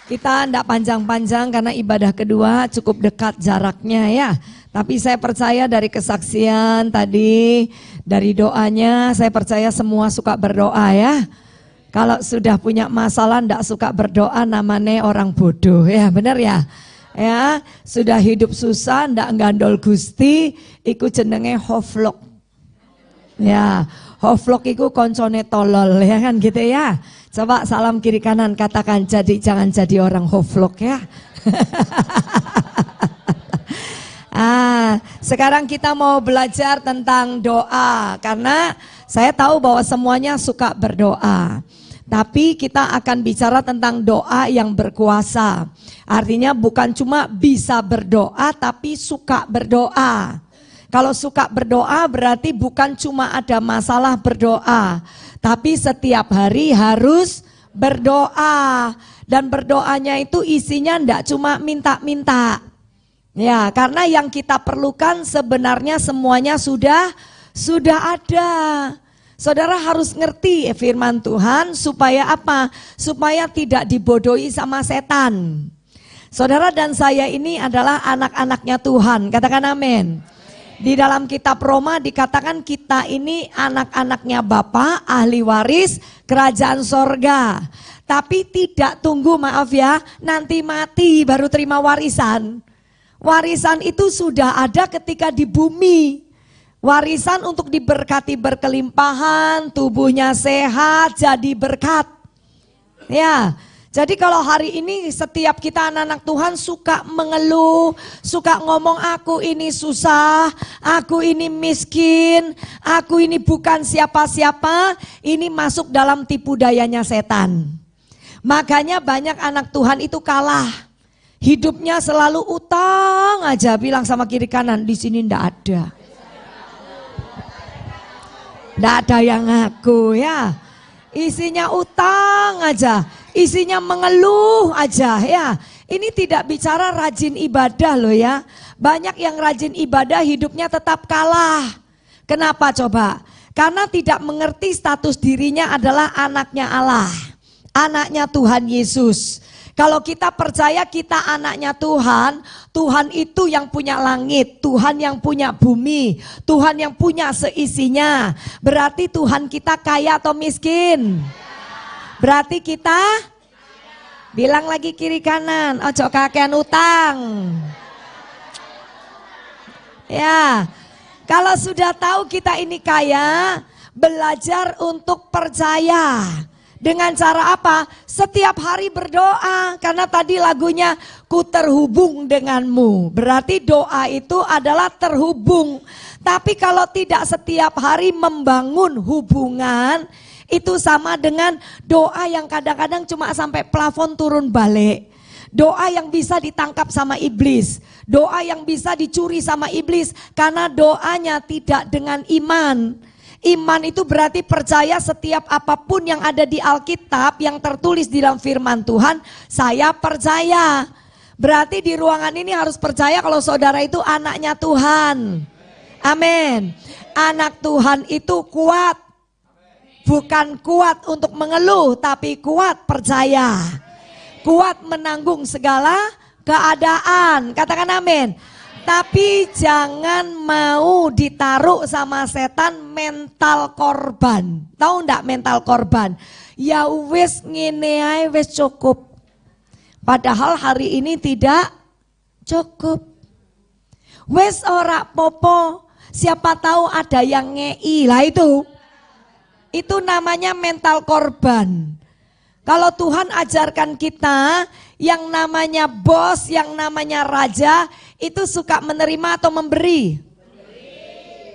Kita tidak panjang-panjang karena ibadah kedua cukup dekat jaraknya ya. Tapi saya percaya dari kesaksian tadi, dari doanya, saya percaya semua suka berdoa ya. Kalau sudah punya masalah tidak suka berdoa namanya orang bodoh ya, benar ya? Ya, sudah hidup susah ndak gandol Gusti, iku jenenge hoflok. Ya, hoflok iku koncone tolol ya kan gitu ya. Coba salam kiri kanan katakan jangan jadi orang hoflok ya. Sekarang kita mau belajar tentang doa karena saya tahu bahwa semuanya suka berdoa. Tapi kita akan bicara tentang doa yang berkuasa. Artinya bukan cuma bisa berdoa tapi suka berdoa. Kalau suka berdoa berarti bukan cuma ada masalah berdoa, tapi setiap hari harus berdoa. Dan berdoanya itu isinya enggak cuma minta-minta. Ya, karena yang kita perlukan sebenarnya semuanya sudah ada. Saudara harus ngerti firman Tuhan supaya apa? Supaya tidak dibodohi sama setan. Saudara dan saya ini adalah anak-anaknya Tuhan, katakan amin. Di dalam kitab Roma dikatakan kita ini anak-anaknya Bapa, ahli waris kerajaan sorga. Tapi tidak tunggu maaf ya, nanti mati baru terima warisan. Warisan itu sudah ada ketika di bumi. Warisan untuk diberkati berkelimpahan, tubuhnya sehat, jadi berkat. Ya, jadi kalau hari ini setiap kita anak-anak Tuhan suka mengeluh, suka ngomong aku ini susah, aku ini miskin, aku ini bukan siapa-siapa, ini masuk dalam tipu dayanya setan. Makanya banyak anak Tuhan itu kalah. Hidupnya selalu utang aja, bilang sama kiri kanan, di sini ndak ada. Nggak ada yang ngaku ya. Isinya utang aja, isinya mengeluh aja ya. Ini tidak bicara rajin ibadah loh ya. Banyak yang rajin ibadah hidupnya tetap kalah. Kenapa coba? Karena tidak mengerti status dirinya adalah anaknya Allah, anaknya Tuhan Yesus. Kalau kita percaya kita anaknya Tuhan, Tuhan itu yang punya langit, Tuhan yang punya bumi, Tuhan yang punya seisinya. Berarti Tuhan kita kaya atau miskin? Berarti kita bilang lagi kiri kanan, ojo kakean utang. Ya, kalau sudah tahu kita ini kaya, belajar untuk percaya. Dengan cara apa? Setiap hari berdoa. Karena tadi lagunya ku terhubung denganmu. Berarti doa itu adalah terhubung. Tapi kalau tidak setiap hari membangun hubungan, itu sama dengan doa yang kadang-kadang cuma sampai plafon turun balik. Doa yang bisa ditangkap sama iblis. Doa yang bisa dicuri sama iblis. Karena doanya tidak dengan iman. Iman itu berarti percaya setiap apapun yang ada di Alkitab yang tertulis di dalam firman Tuhan, saya percaya. Berarti di ruangan ini harus percaya kalau saudara itu anaknya Tuhan. Amin. Anak Tuhan itu kuat. Bukan kuat untuk mengeluh, tapi kuat percaya. Kuat menanggung segala keadaan. Katakan amin. Tapi jangan mau ditaruh sama setan mental korban. Tahu enggak mental korban? Ya wis ngene ae wis cukup. Padahal hari ini tidak cukup. Wis ora popo, siapa tahu ada yang ngei. Lah itu namanya mental korban. Kalau Tuhan ajarkan kita yang namanya bos, yang namanya raja, itu suka menerima atau memberi?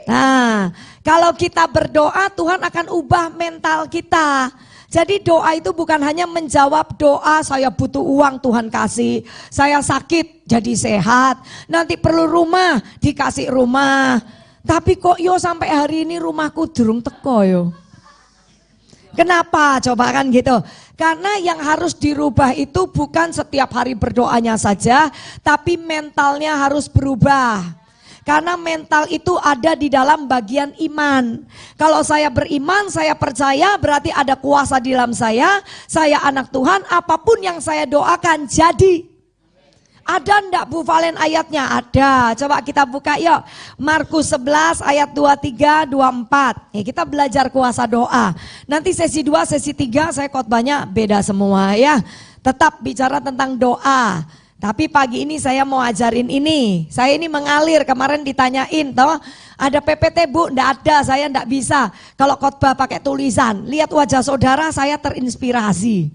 Nah, kalau kita berdoa Tuhan akan ubah mental kita. Jadi doa itu bukan hanya menjawab doa saya butuh uang Tuhan kasih, saya sakit jadi sehat, nanti perlu rumah dikasih rumah. Tapi kok yo sampai hari ini rumahku durung teko yo. Kenapa? Coba kan gitu. Karena yang harus dirubah itu bukan setiap hari berdoanya saja, tapi mentalnya harus berubah. Karena mental itu ada di dalam bagian iman. Kalau saya beriman, saya percaya berarti ada kuasa di dalam saya anak Tuhan, apapun yang saya doakan jadi. Ada enggak Bu Valen ayatnya? Ada. Coba kita buka yuk. Markus 11 ayat 23, 24. Ya, kita belajar kuasa doa. Nanti sesi 2, sesi 3 saya khotbahnya beda semua ya. Tetap bicara tentang doa. Tapi pagi ini saya mau ajarin ini. Saya ini mengalir, kemarin ditanyain toh, ada PPT Bu? Enggak ada, saya enggak bisa. Kalau khotbah pakai tulisan, lihat wajah saudara saya terinspirasi.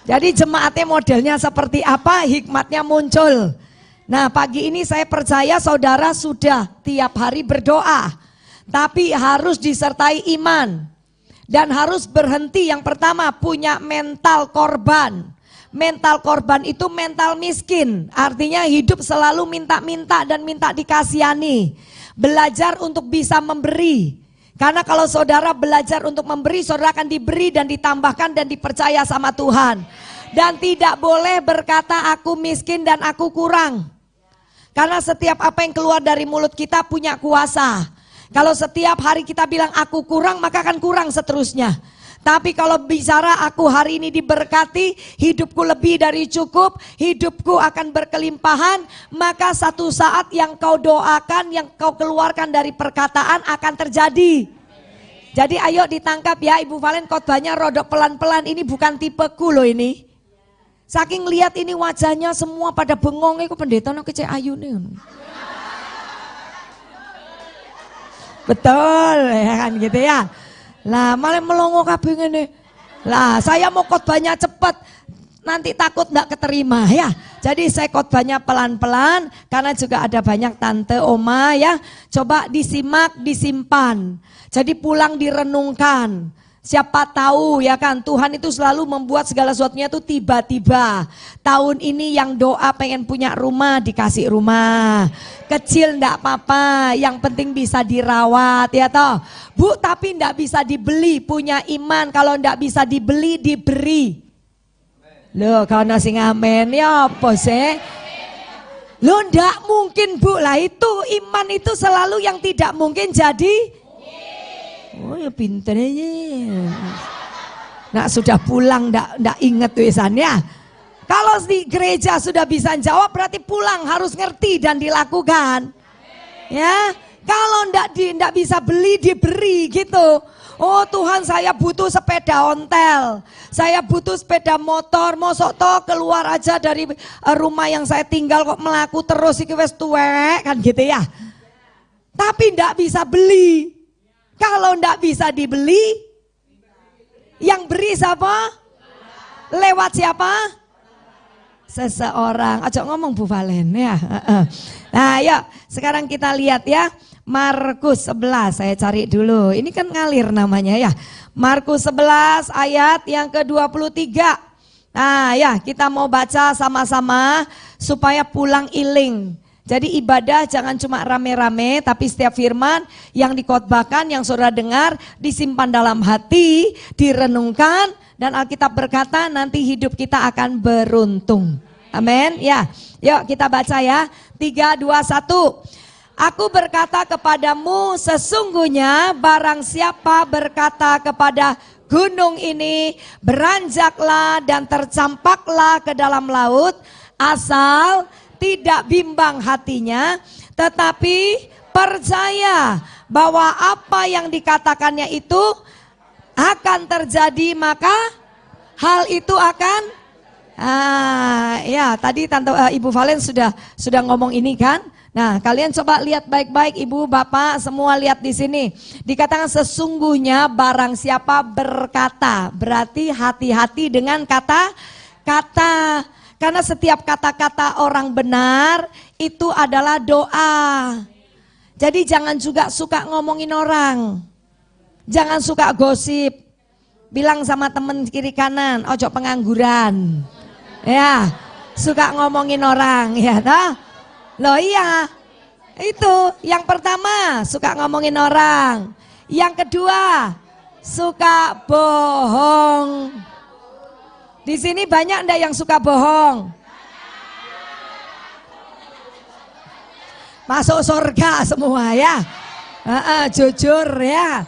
Jadi jemaatnya modelnya seperti apa, hikmatnya muncul. Nah pagi ini saya percaya saudara sudah tiap hari berdoa. Tapi harus disertai iman. Dan harus berhenti yang pertama punya mental korban. Mental korban itu mental miskin, artinya hidup selalu minta-minta dan minta dikasihani. Belajar untuk bisa memberi. Karena kalau saudara belajar untuk memberi, saudara akan diberi dan ditambahkan dan dipercaya sama Tuhan. Dan tidak boleh berkata aku miskin dan aku kurang. Karena setiap apa yang keluar dari mulut kita punya kuasa. Kalau setiap hari kita bilang aku kurang, maka akan kurang seterusnya. Tapi kalau bicara aku hari ini diberkati, hidupku lebih dari cukup, hidupku akan berkelimpahan, maka satu saat yang kau doakan, yang kau keluarkan dari perkataan akan terjadi. Jadi ayo ditangkap ya, Ibu Valen khotbahnya rodok pelan-pelan, ini bukan tipeku loh ini. Saking lihat ini wajahnya semua pada bengong, itu pendeta no kece ayu nih. Betul ya kan gitu ya. Lah malah melongo kabeh ngene. Lah saya mau khotbahnya cepat, nanti takut enggak keterima ya. Jadi saya khotbahnya pelan-pelan karena juga ada banyak tante, oma ya. Coba disimak, disimpan. Jadi pulang direnungkan. Siapa tahu ya kan, Tuhan itu selalu membuat segala sesuatunya itu tiba-tiba. Tahun ini yang doa pengen punya rumah, dikasih rumah. Kecil enggak apa-apa, yang penting bisa dirawat ya toh. Bu tapi enggak bisa dibeli, punya iman. Kalau enggak bisa dibeli, diberi. Loh kalau nasi ngamen ya apa sih? Loh enggak mungkin Bu, lah itu iman itu selalu yang tidak mungkin jadi. Oh ya pinter aja. Nah sudah pulang ndak inget tulisannya. Kalau di gereja sudah bisa jawab berarti pulang harus ngerti dan dilakukan. Ya, kalau ndak bisa beli diberi gitu. Oh Tuhan saya butuh sepeda ontel, saya butuh sepeda motor, mosok toh keluar aja dari rumah yang saya tinggal kok melaku terus iki wis tuwek kan gitu ya. Tapi ndak bisa beli. Kalau ndak bisa dibeli, yang beri siapa? Lewat siapa? Seseorang. Ajak ngomong Bu Valen ya. Nah yuk sekarang kita lihat ya. Markus 11 saya cari dulu. Ini kan ngalir namanya ya. Markus 11 ayat yang ke-23. Nah ya kita mau baca sama-sama supaya pulang iling. Jadi ibadah jangan cuma rame-rame, tapi setiap firman yang dikhotbahkan, yang saudara dengar, disimpan dalam hati, direnungkan, dan Alkitab berkata nanti hidup kita akan beruntung. Amin. Ya, yuk kita baca ya. 3, 2, 1. Aku berkata kepadamu, sesungguhnya barang siapa berkata kepada gunung ini, beranjaklah dan tercampaklah ke dalam laut, asal tidak bimbang hatinya, tetapi percaya bahwa apa yang dikatakannya itu akan terjadi, maka hal itu akan ya tadi tante Ibu Valen sudah ngomong ini kan. Nah kalian coba lihat baik-baik, Ibu Bapak semua lihat di sini. Dikatakan sesungguhnya barang siapa berkata, berarti hati-hati dengan kata-kata. Karena setiap kata-kata orang benar itu adalah doa. Jadi jangan juga suka ngomongin orang. Jangan suka gosip. Bilang sama temen kiri kanan, ojo pengangguran. Ya, suka ngomongin orang ya toh? Loh iya. Itu yang pertama suka ngomongin orang. Yang kedua suka bohong. Di sini banyak enggak yang suka bohong? masuk surga semua ya. Jujur ya.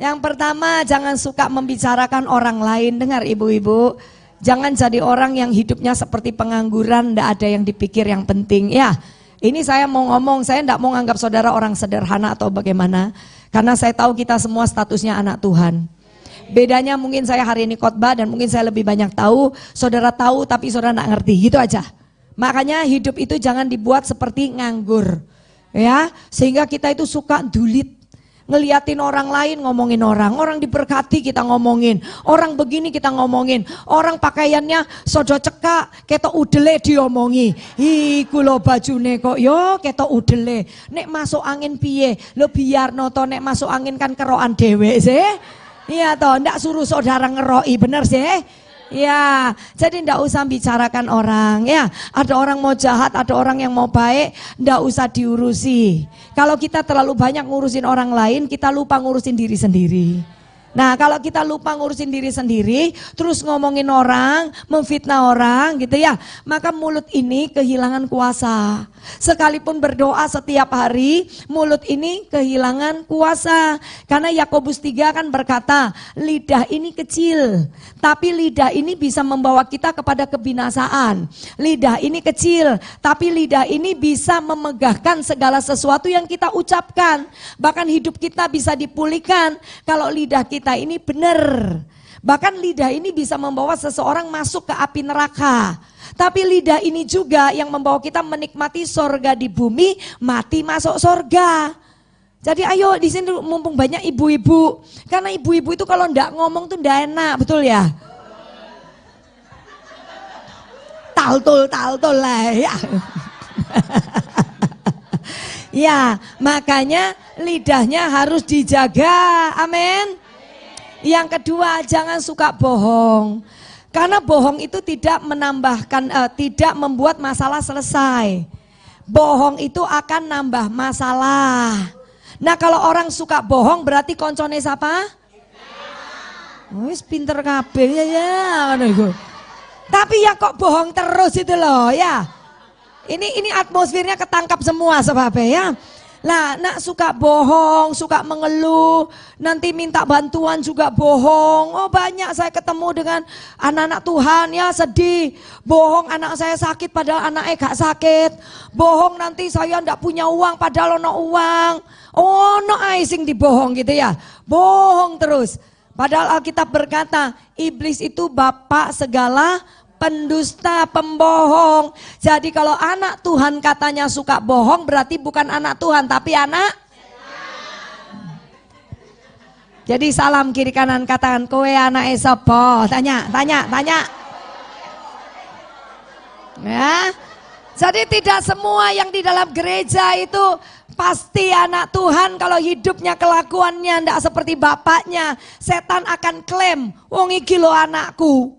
Yang pertama, jangan suka membicarakan orang lain. Dengar ibu-ibu, jangan jadi orang yang hidupnya seperti pengangguran, ndak ada yang dipikir yang penting ya. Ini saya mau ngomong, saya ndak mau nganggap saudara orang sederhana atau bagaimana, karena saya tahu kita semua statusnya anak Tuhan. Bedanya mungkin saya hari ini khotbah dan mungkin saya lebih banyak tahu, saudara tahu tapi saudara ndak ngerti, gitu aja. Makanya hidup itu jangan dibuat seperti nganggur ya, sehingga kita itu suka dulit. Ngeliatin orang lain ngomongin orang diberkati kita ngomongin, orang begini kita ngomongin, orang pakaiannya sojo cekak ketok udele diomongi, iku lo bajune kok yo ketok udele, nek masuk angin piye, lo biar noto nek masuk angin kan keroan dewe sih, iya toh, ndak suruh saudara ngeroi, bener sih. Ya, jadi ndak usah bicarakan orang ya. Ada orang mau jahat, ada orang yang mau baik, ndak usah diurusi. Kalau kita terlalu banyak ngurusin orang lain, kita lupa ngurusin diri sendiri. Nah, kalau kita lupa ngurusin diri sendiri, terus ngomongin orang, memfitnah orang gitu ya, maka mulut ini kehilangan kuasa. Sekalipun berdoa setiap hari, mulut ini kehilangan kuasa. Karena Yakobus 3 kan berkata, lidah ini kecil, tapi lidah ini bisa membawa kita kepada kebinasaan. Lidah ini kecil, tapi lidah ini bisa memegahkan segala sesuatu yang kita ucapkan. Bahkan hidup kita bisa dipulihkan kalau lidah kita ini benar. Bahkan lidah ini bisa membawa seseorang masuk ke api neraka. Tapi lidah ini juga yang membawa kita menikmati sorga di bumi, mati masuk sorga. Jadi ayo di sini mumpung banyak ibu-ibu, karena ibu-ibu itu kalau ndak ngomong tuh ndak enak, betul ya? Taltul lah ya. Ya, makanya lidahnya harus dijaga, amin. Yang kedua, jangan suka bohong. Karena bohong itu tidak tidak membuat masalah selesai. Bohong itu akan nambah masalah. Nah, kalau orang suka bohong berarti koncone siapa? Wis pinter kabeh ya. Tapi ya kok bohong terus itu loh ya. Ini atmosfernya ketangkap semua sebabnya ya. Lah, nak suka bohong, suka mengeluh, nanti minta bantuan juga bohong. Oh, banyak saya ketemu dengan anak-anak Tuhan ya sedih. Bohong anak saya sakit padahal anaknya gak sakit. Bohong nanti saya ndak punya uang padahal ono uang. Oh, no icing dibohong gitu ya. Bohong terus. Padahal Alkitab berkata, iblis itu bapak segala pendusta, pembohong. Jadi kalau anak Tuhan katanya suka bohong berarti bukan anak Tuhan tapi anak. Jadi salam kiri kanan katakan kowe anak sapa? Tanya. Ya. Jadi tidak semua yang di dalam gereja itu pasti anak Tuhan. Kalau hidupnya kelakuannya ndak seperti bapaknya, setan akan klaim, wong iki lo anakku.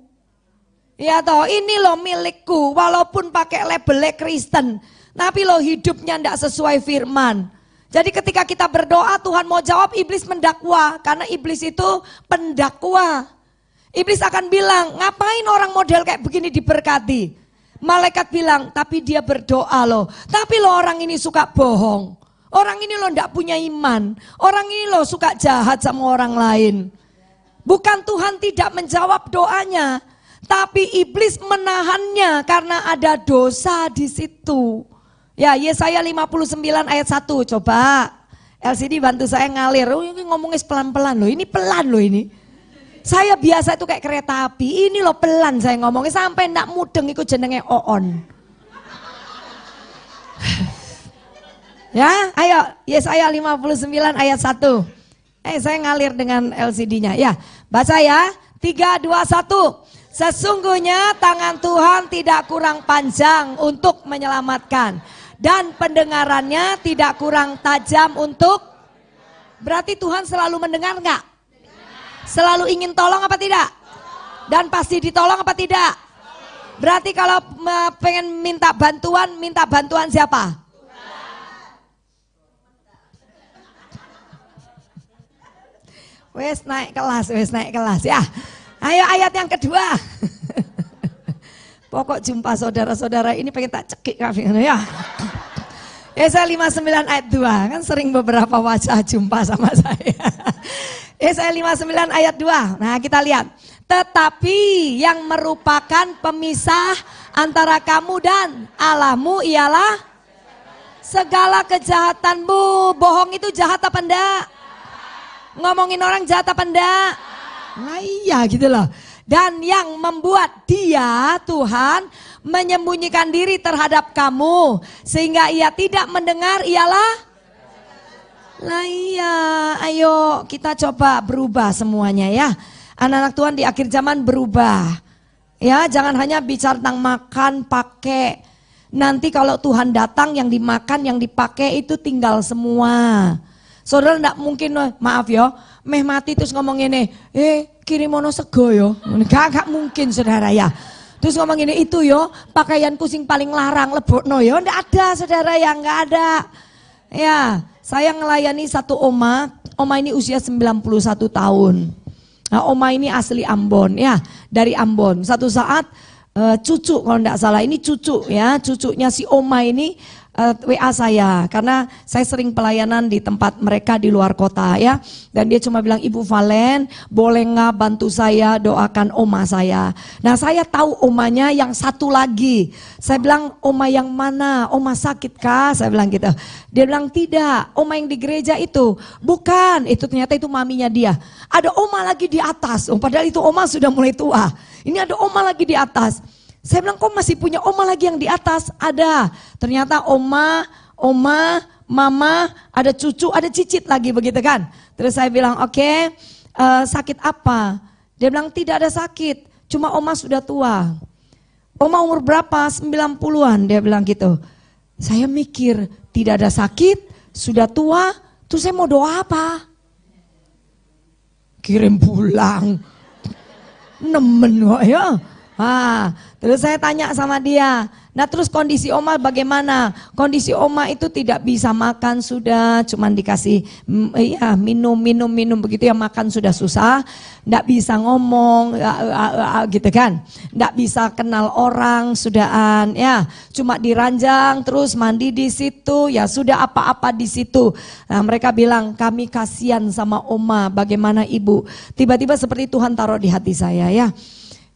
Ya toh, ini lo milikku, walaupun pakai labelnya Kristen, tapi lo hidupnya ndak sesuai firman. Jadi ketika kita berdoa, Tuhan mau jawab, iblis mendakwa, karena iblis itu pendakwa. Iblis akan bilang, ngapain orang model kayak begini diberkati? Malaikat bilang, tapi dia berdoa loh. Tapi lo orang ini suka bohong. Orang ini lo ndak punya iman. Orang ini lo suka jahat sama orang lain. Bukan Tuhan tidak menjawab doanya, tapi iblis menahannya karena ada dosa di situ. Ya, Yesaya 59 ayat 1. Coba LCD bantu saya ngalir. Oh, ini ngomongnya pelan-pelan loh. Ini pelan loh ini. Saya biasa itu kayak kereta api. Ini loh pelan saya ngomongnya sampai ndak mudeng ikut jenenge Oon. Ya, ayo Yesaya 59 ayat 1. Saya ngalir dengan LCD-nya. Ya, baca ya. 3, 2, 1. Sesungguhnya tangan Tuhan tidak kurang panjang untuk menyelamatkan, dan pendengarannya tidak kurang tajam untuk. Berarti Tuhan selalu mendengar enggak? Selalu ingin tolong apa tidak? Dan pasti ditolong apa tidak? Berarti kalau pengen minta bantuan siapa? Wes naik kelas ya. Ayo ayat yang kedua. Pokok jumpa saudara-saudara ini pengen tak cekik ya. Yesaya 59 ayat 2, kan sering beberapa wajah jumpa sama saya. Yesaya 59 ayat 2, nah kita lihat. Tetapi yang merupakan pemisah antara kamu dan Allahmu ialah segala kejahatanmu. Bohong itu jahat apa enggak? Ngomongin orang jahat apa enggak? Nah iya gitu loh. Dan yang membuat dia, Tuhan, menyembunyikan diri terhadap kamu sehingga ia tidak mendengar ialah. Lah iya, ayo kita coba berubah semuanya ya. Anak-anak Tuhan di akhir zaman berubah. Ya, jangan hanya bicara tentang makan, pakai. Nanti kalau Tuhan datang yang dimakan, yang dipakai itu tinggal semua. Saudara enggak mungkin, maaf ya, meh mati terus ngomong ini, kirimono sego yo. Gak mungkin saudara ya. Terus ngomong ini itu yo, pakaianku sing paling larang lebokno yo. Enggak ada saudara ya, enggak ada. Ya, saya ngelayani satu oma ini usia 91 tahun. Nah, oma ini asli Ambon ya, dari Ambon. Satu saat cucu kalau enggak salah, ini cucu ya, cucunya si oma ini WA saya karena saya sering pelayanan di tempat mereka di luar kota ya, dan dia cuma bilang, Ibu Valen boleh nggak bantu saya doakan oma saya. Nah saya tahu omanya yang satu lagi. Saya bilang, oma yang mana? Oma sakit kah? Saya bilang gitu. Dia bilang tidak, oma yang di gereja itu. Bukan, itu ternyata itu maminya dia. Ada oma lagi di atas, padahal itu oma sudah mulai tua. Ini ada oma lagi di atas. Saya bilang, kok masih punya oma lagi yang di atas? Ada. Ternyata oma, mama, ada cucu, ada cicit lagi begitu kan. Terus saya bilang, oke, sakit apa? Dia bilang tidak ada sakit, cuma oma sudah tua. Oma umur berapa? 90-an, dia bilang gitu. Saya mikir, tidak ada sakit, sudah tua, terus saya mau doa apa? Kirim pulang. Nemen kok ya. Terus saya tanya sama dia, nah terus kondisi oma bagaimana? Kondisi oma itu tidak bisa makan sudah, cuman dikasih ya minum begitu ya, makan sudah susah, nggak bisa ngomong gitu kan, nggak bisa kenal orang sudahan ya, cuma diranjang terus mandi di situ ya sudah apa-apa di situ. Nah mereka bilang kami kasihan sama oma, bagaimana ibu? Tiba-tiba seperti Tuhan taruh di hati saya ya.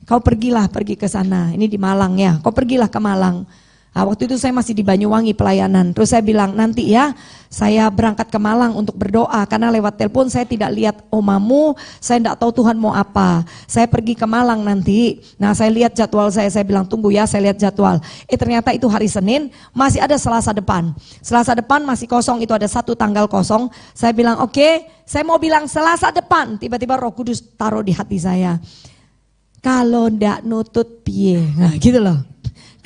Kau pergi ke sana, ini di Malang ya, kau pergilah ke Malang. Nah, waktu itu saya masih di Banyuwangi pelayanan, terus saya bilang nanti ya saya berangkat ke Malang untuk berdoa, karena lewat telepon saya tidak lihat omamu, saya tidak tahu Tuhan mau apa. Saya pergi ke Malang nanti, nah saya lihat jadwal saya bilang tunggu ya, saya lihat jadwal. Ternyata itu hari Senin, masih ada Selasa depan masih kosong, itu ada satu tanggal kosong. Saya bilang oke, saya mau bilang Selasa depan, tiba-tiba Roh Kudus taruh di hati saya. Kalau ndak nutut piye, nah gitu loh.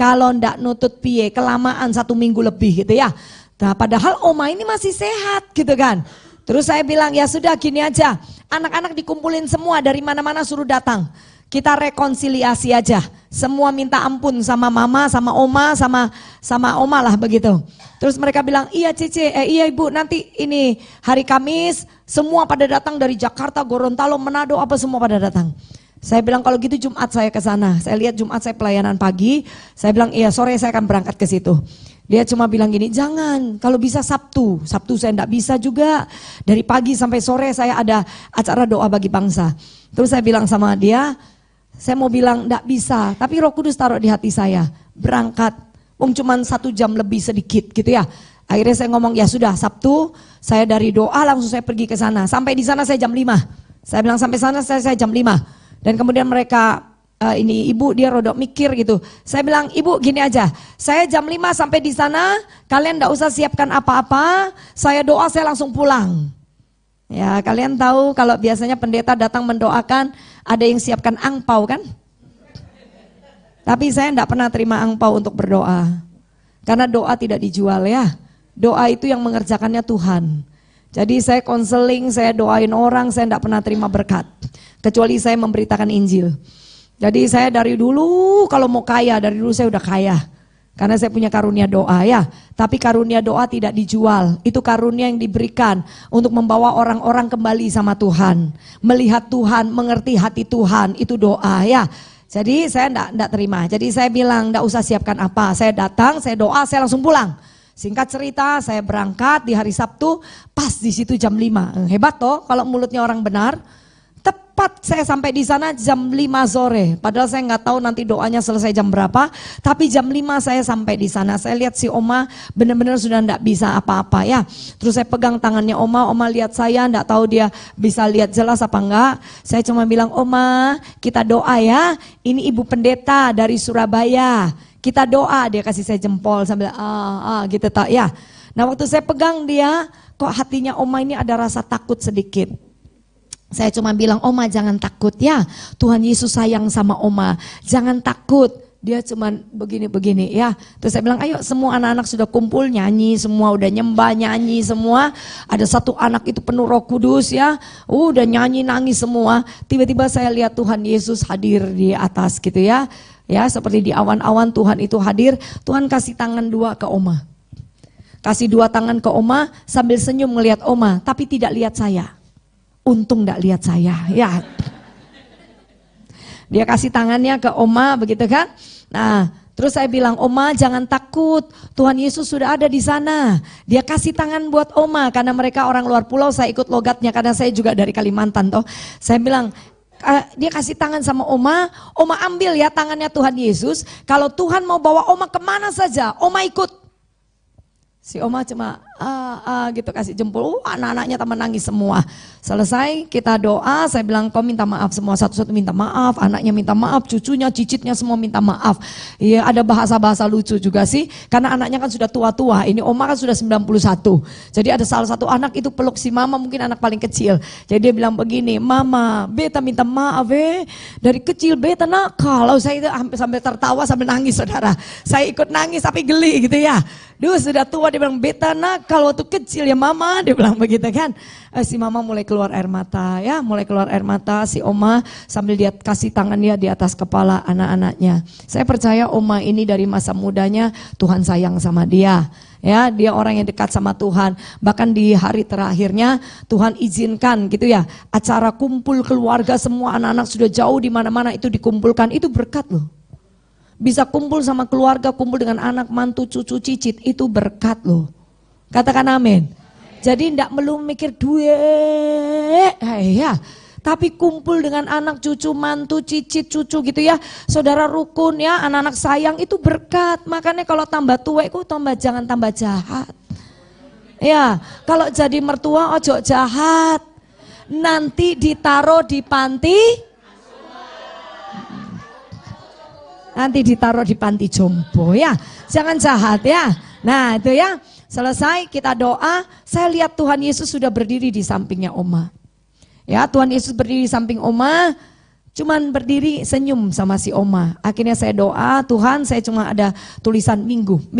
Kalau ndak nutut piye, kelamaan 1 minggu lebih gitu ya. Nah padahal oma ini masih sehat gitu kan. Terus saya bilang ya sudah gini aja, anak-anak dikumpulin semua dari mana-mana suruh datang. Kita rekonsiliasi aja, semua minta ampun sama mama, sama oma, sama oma lah begitu. Terus mereka bilang iya Cici, iya ibu, nanti ini hari Kamis semua pada datang dari Jakarta, Gorontalo, Manado, apa semua pada datang. Saya bilang kalau gitu Jumat saya ke sana. Saya lihat Jumat saya pelayanan pagi. Saya bilang iya sore saya akan berangkat ke situ. Dia cuma bilang gini, jangan, kalau bisa Sabtu. Sabtu saya enggak bisa juga. Dari pagi sampai sore saya ada acara doa bagi bangsa. Terus saya bilang sama dia, saya mau bilang enggak bisa. Tapi Roh Kudus taruh di hati saya, berangkat. Cuman 1 jam lebih sedikit gitu ya. Akhirnya saya ngomong ya sudah Sabtu saya dari doa langsung saya pergi ke sana. Sampai di sana saya jam 5. Saya bilang sampai sana saya jam 5. Dan kemudian mereka, ini ibu dia rodok mikir gitu. Saya bilang ibu gini aja, saya jam 5 sampai di sana, kalian enggak usah siapkan apa-apa, saya doa saya langsung pulang. Ya kalian tahu kalau biasanya pendeta datang mendoakan, ada yang siapkan angpau kan? Tapi saya enggak pernah terima angpau untuk berdoa. Karena doa tidak dijual ya, doa itu yang mengerjakannya Tuhan. Jadi saya konseling, saya doain orang, saya enggak pernah terima berkat. Kecuali saya memberitakan Injil. Jadi saya dari dulu kalau mau kaya, dari dulu saya udah kaya. Karena saya punya karunia doa ya. Tapi karunia doa tidak dijual. Itu karunia yang diberikan untuk membawa orang-orang kembali sama Tuhan. Melihat Tuhan, mengerti hati Tuhan, itu doa ya. Jadi saya enggak terima. Jadi saya bilang enggak usah siapkan apa. Saya datang, saya doa, saya langsung pulang. Singkat cerita, saya berangkat di hari Sabtu, pas di situ jam 5. Hebat toh kalau mulutnya orang benar. Tepat saya sampai di sana jam 5 sore. Padahal saya nggak tahu nanti doanya selesai jam berapa. Tapi jam 5 saya sampai di sana. Saya lihat si Oma benar-benar sudah nggak bisa apa-apa ya. Terus saya pegang tangannya Oma lihat saya, nggak tahu dia bisa lihat jelas apa enggak. Saya cuma bilang, Oma, kita doa ya. Ini Ibu Pendeta dari Surabaya. Kita doa, dia kasih saya jempol sambil gitu tak ya. Nah waktu saya pegang dia, kok hatinya Oma ini ada rasa takut sedikit. Saya cuma bilang, Oma jangan takut ya, Tuhan Yesus sayang sama Oma, jangan takut. Dia cuma begini-begini ya. Terus saya bilang, ayo semua anak-anak sudah kumpul nyanyi, semua udah nyembah nyanyi semua. Ada satu anak itu penuh Roh Kudus ya, udah nyanyi nangis semua. Tiba-tiba saya lihat Tuhan Yesus hadir di atas gitu ya. Ya seperti di awan-awan Tuhan itu hadir. Tuhan kasih tangan 2 ke Oma. Kasih 2 tangan ke Oma sambil senyum ngelihat Oma, tapi tidak lihat saya. Untung gak lihat saya ya. Dia kasih tangannya ke Oma begitu kan. Nah terus saya bilang, Oma jangan takut, Tuhan Yesus sudah ada di sana. Dia kasih tangan buat Oma karena mereka orang luar pulau. Saya ikut logatnya karena saya juga dari Kalimantan toh. Saya bilang, dia kasih tangan sama Oma ambil ya tangannya Tuhan Yesus. Kalau Tuhan mau bawa Oma kemana saja, Oma ikut. Si Oma cuma gitu kasih jempol, anak-anaknya tambah nangis semua. Selesai kita doa, saya bilang kau minta maaf semua, satu-satu minta maaf, anaknya minta maaf, cucunya, cicitnya semua minta maaf. Iya ada bahasa-bahasa lucu juga sih, karena anaknya kan sudah tua-tua, ini Oma kan sudah 91. Jadi ada salah satu anak itu peluk si mama, mungkin anak paling kecil. Jadi dia bilang begini, Mama, beta minta maaf dari kecil beta nakal. Saya itu sampai tertawa sampai nangis saudara. Saya ikut nangis tapi geli gitu ya. Duh sudah tua, dia bilang beta nakal waktu kecil ya Mama, dia bilang begitu kan. Si Mama mulai keluar air mata ya, mulai keluar air mata. Si Oma sambil dia kasih tangannya di atas kepala anak-anaknya. Saya percaya Oma ini dari masa mudanya Tuhan sayang sama dia. Ya, dia orang yang dekat sama Tuhan. Bahkan di hari terakhirnya Tuhan izinkan gitu ya, acara kumpul keluarga semua anak-anak sudah jauh di mana-mana itu dikumpulkan, itu berkat loh. Bisa kumpul sama keluarga, kumpul dengan anak, mantu, cucu, cicit, itu berkat loh. Katakan amin. Jadi tidak melulu mikir duit, ya. Tapi kumpul dengan anak, cucu, mantu, cicit, cucu gitu ya. Saudara rukun ya, anak-anak sayang itu berkat. Makanya kalau tambah tua itu jangan tambah jahat. Ya, kalau jadi mertua ojo jahat. Nanti ditaruh di panti. Nanti ditaruh di panti jompo ya, jangan jahat ya. Nah itu ya, selesai kita doa, saya lihat Tuhan Yesus sudah berdiri di sampingnya Oma. Ya Tuhan Yesus berdiri di samping Oma, cuman berdiri senyum sama si Oma. Akhirnya saya doa, Tuhan saya cuma ada tulisan minggu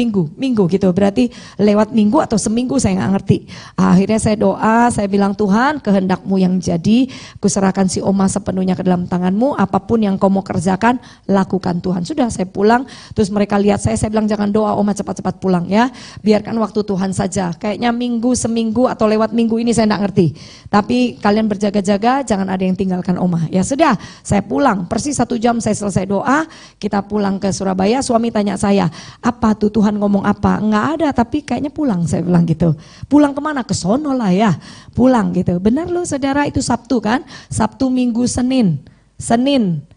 gitu. Berarti lewat minggu atau seminggu saya nggak ngerti. Akhirnya saya doa, saya bilang Tuhan kehendak-Mu yang jadi. Kuserahkan si Oma sepenuhnya ke dalam tangan-Mu. Apapun yang Kau mau kerjakan, lakukan Tuhan. Sudah saya pulang, terus mereka lihat saya bilang jangan doa Oma cepat-cepat pulang ya. Biarkan waktu Tuhan saja. Kayaknya minggu, seminggu atau lewat minggu ini saya nggak ngerti. Tapi kalian berjaga-jaga, jangan ada yang tinggalkan Oma. Ya sudah. Saya pulang, persis 1 jam saya selesai doa, kita pulang ke Surabaya, suami tanya saya, apa tuh Tuhan ngomong apa? Enggak ada, tapi kayaknya pulang, saya bilang gitu. Pulang kemana? Ke sono lah ya, pulang gitu. Benar loh saudara, itu Sabtu kan? Sabtu, Minggu, Senin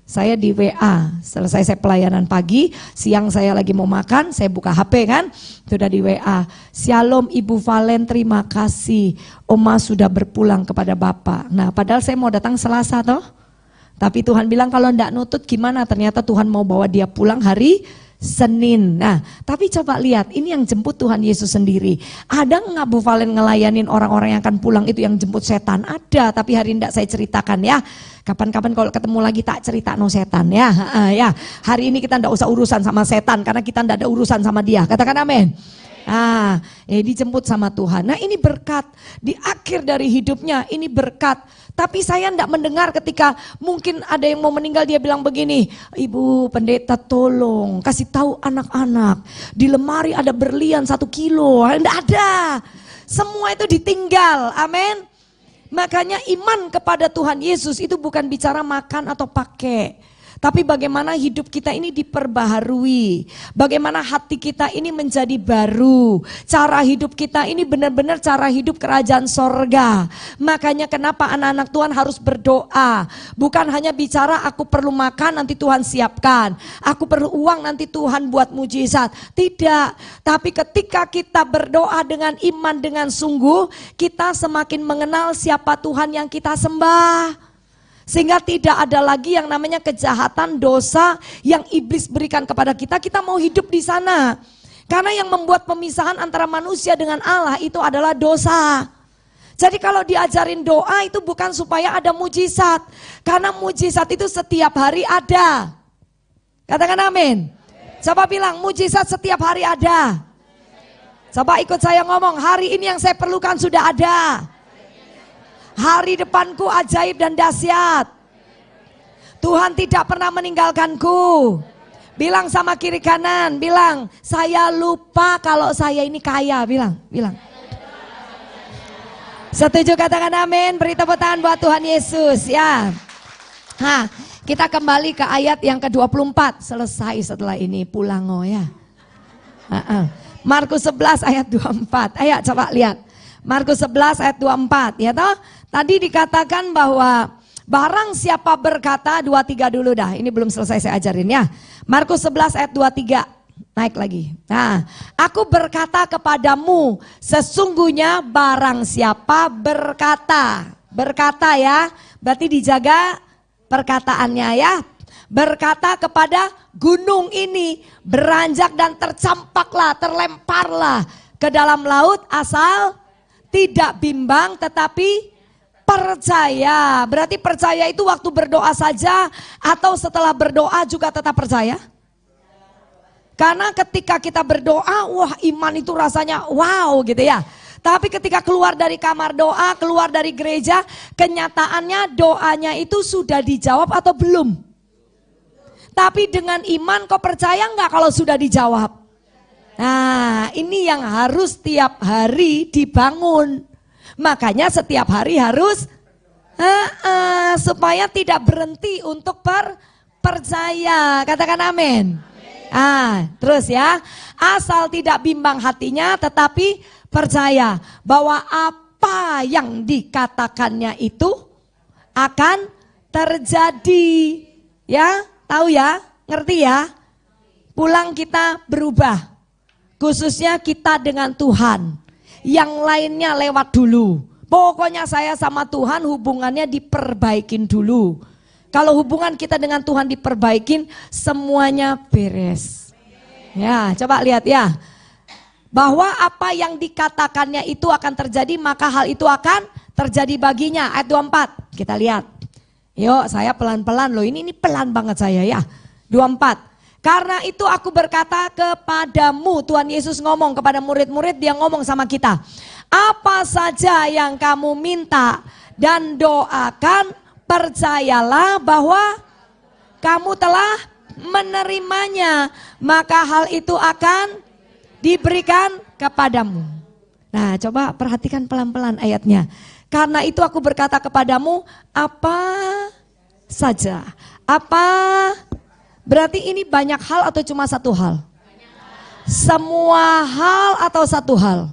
saya di WA, selesai saya pelayanan pagi, siang saya lagi mau makan, saya buka HP kan, sudah di WA, Shalom Ibu Valen, terima kasih, Oma sudah berpulang kepada Bapak. Nah padahal saya mau datang Selasa toh. Tapi Tuhan bilang kalau enggak nutut gimana, ternyata Tuhan mau bawa dia pulang hari Senin. Nah tapi coba lihat, ini yang jemput Tuhan Yesus sendiri. Ada nggak Bu Valen ngelayanin orang-orang yang akan pulang itu yang jemput setan? Ada, tapi hari ini enggak saya ceritakan ya. Kapan-kapan kalau ketemu lagi tak cerita no setan ya. Ya hari ini kita enggak usah urusan sama setan karena kita enggak ada urusan sama dia. Katakan amin. Dijemput sama Tuhan. Nah ini berkat, di akhir dari hidupnya ini berkat. Tapi saya tidak mendengar ketika mungkin ada yang mau meninggal, dia bilang begini, Ibu Pendeta tolong kasih tahu anak-anak, di lemari ada berlian 1 kilo, tidak ada. Semua itu ditinggal, amin. Makanya iman kepada Tuhan Yesus itu bukan bicara makan atau pakai. Tapi bagaimana hidup kita ini diperbaharui. Bagaimana hati kita ini menjadi baru. Cara hidup kita ini benar-benar cara hidup kerajaan sorga. Makanya kenapa anak-anak Tuhan harus berdoa. Bukan hanya bicara aku perlu makan nanti Tuhan siapkan. Aku perlu uang nanti Tuhan buat mujizat. Tidak. Tapi ketika kita berdoa dengan iman dengan sungguh. Kita semakin mengenal siapa Tuhan yang kita sembah. Sehingga tidak ada lagi yang namanya kejahatan, dosa yang iblis berikan kepada kita. Kita mau hidup di sana. Karena yang membuat pemisahan antara manusia dengan Allah itu adalah dosa. Jadi kalau diajarin doa itu bukan supaya ada mujizat. Karena mujizat itu setiap hari ada. Katakan amin. Coba bilang mujizat setiap hari ada. Coba ikut saya ngomong, hari ini yang saya perlukan sudah ada. Hari depanku ajaib dan dahsyat. Tuhan tidak pernah meninggalkanku. Bilang sama kiri kanan, bilang, saya lupa kalau saya ini kaya. Bilang. Setuju, katakan amin. Beri tepuk tangan buat Tuhan Yesus ya. Nah, kita kembali ke ayat yang ke-24. Selesai setelah ini, pulang ya. Markus 11 ayat 24. Ayo coba lihat. Markus 11 ayat 24 ya toh. Tadi dikatakan bahwa barang siapa berkata, 23 dulu dah. Ini belum selesai saya ajarin ya. Markus 11 ayat 23. Naik lagi. Nah, aku berkata kepadamu, sesungguhnya barang siapa berkata. Berkata ya, berarti dijaga perkataannya ya. Berkata kepada gunung ini, beranjak dan tercampaklah, terlemparlah ke dalam laut asal tidak bimbang tetapi percaya. Berarti percaya itu waktu berdoa saja atau setelah berdoa juga tetap percaya? Karena ketika kita berdoa, wah iman itu rasanya wow gitu ya. Tapi ketika keluar dari kamar doa, keluar dari gereja, kenyataannya doanya itu sudah dijawab atau belum? Tapi dengan iman kau percaya enggak kalau sudah dijawab? Nah ini yang harus tiap hari dibangun. Makanya setiap hari harus supaya tidak berhenti untuk percaya. Katakan amin. Terus ya, asal tidak bimbang hatinya tetapi percaya bahwa apa yang dikatakannya itu akan terjadi. Ya, tahu ya, ngerti ya? Pulang kita berubah. Khususnya kita dengan Tuhan. Yang lainnya lewat dulu. Pokoknya saya sama Tuhan hubungannya diperbaikin dulu. Kalau hubungan kita dengan Tuhan diperbaikin, semuanya beres. Ya, coba lihat ya. Bahwa apa yang dikatakannya itu akan terjadi, maka hal itu akan terjadi baginya. Ayat 24, kita lihat. Yuk, saya pelan-pelan loh, ini pelan banget saya ya. 24. Karena itu aku berkata kepadamu, Tuhan Yesus ngomong kepada murid-murid, dia ngomong sama kita. Apa saja yang kamu minta dan doakan, percayalah bahwa kamu telah menerimanya, maka hal itu akan diberikan kepadamu. Nah, coba perhatikan pelan-pelan ayatnya. Karena itu aku berkata kepadamu, apa saja. Apa? Berarti ini banyak hal atau cuma satu hal? Semua hal atau satu hal?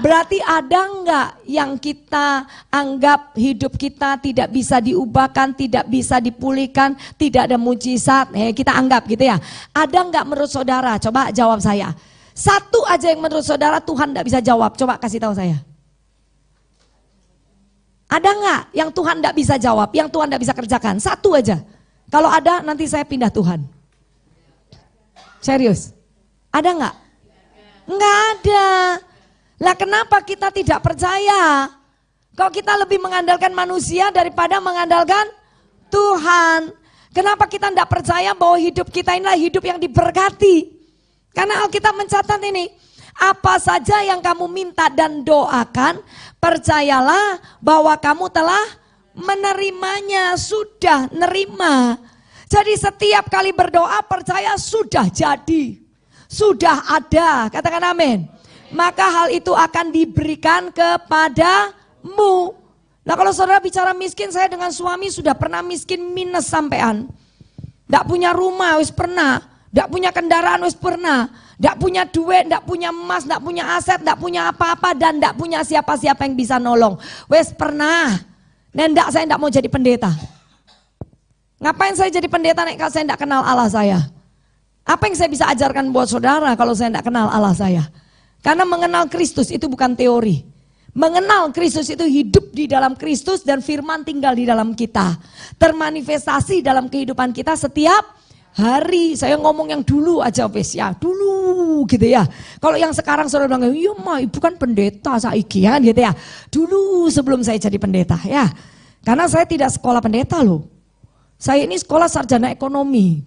Berarti ada enggak yang kita anggap hidup kita tidak bisa diubahkan, tidak bisa dipulihkan, tidak ada mujizat, kita anggap gitu ya. Ada enggak menurut saudara? Coba jawab saya. Satu aja yang menurut saudara Tuhan enggak bisa jawab, coba kasih tahu saya. Ada enggak yang Tuhan enggak bisa jawab, yang Tuhan enggak bisa kerjakan? Satu aja. Kalau ada nanti saya pindah Tuhan. Serius? Ada enggak? Enggak ada. Lah kenapa kita tidak percaya? Kok kita lebih mengandalkan manusia daripada mengandalkan Tuhan? Kenapa kita tidak percaya bahwa hidup kita inilah hidup yang diberkati? Karena Alkitab mencatat ini, apa saja yang kamu minta dan doakan, percayalah bahwa kamu telah menerimanya, sudah nerima. Jadi setiap kali berdoa percaya sudah jadi, sudah ada, katakan amin. Maka hal itu akan diberikan kepadamu. Nah kalau saudara bicara miskin, saya dengan suami sudah pernah miskin minus sampean. Ndak punya rumah wis pernah, ndak punya kendaraan wis pernah, ndak punya duit, ndak punya emas, ndak punya aset, ndak punya apa-apa, dan ndak punya siapa-siapa yang bisa nolong. Wis pernah. Nendak saya ndak mau jadi pendeta. Ngapain saya jadi pendeta nek saya ndak kenal Allah saya? Apa yang saya bisa ajarkan buat saudara kalau saya ndak kenal Allah saya? Karena mengenal Kristus itu bukan teori. Mengenal Kristus itu hidup di dalam Kristus dan firman tinggal di dalam kita. Termanifestasi dalam kehidupan kita setiap hari. Saya ngomong yang dulu aja wes ya, dulu gitu ya. Kalau yang sekarang saudara bilang, iya mah ibu kan pendeta saiki ya gitu ya. Dulu sebelum saya jadi pendeta ya. Karena saya tidak sekolah pendeta loh. Saya ini sekolah sarjana ekonomi.